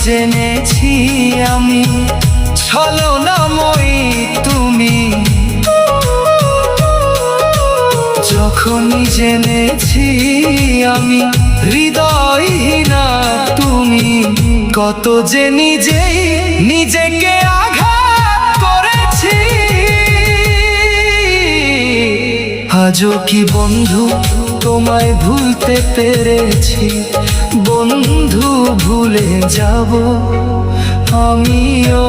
জেনেছি আমি ছলনাময়ী তুমি, যখনই জেনেছি আমি হৃদয়হীনা তুমি, কত যে নিজেকে আঘাত করেছি। আজও কি বন্ধু তোমায় ভুলতে পেরেছি, বন্ধু ভুলে যাব আমিও।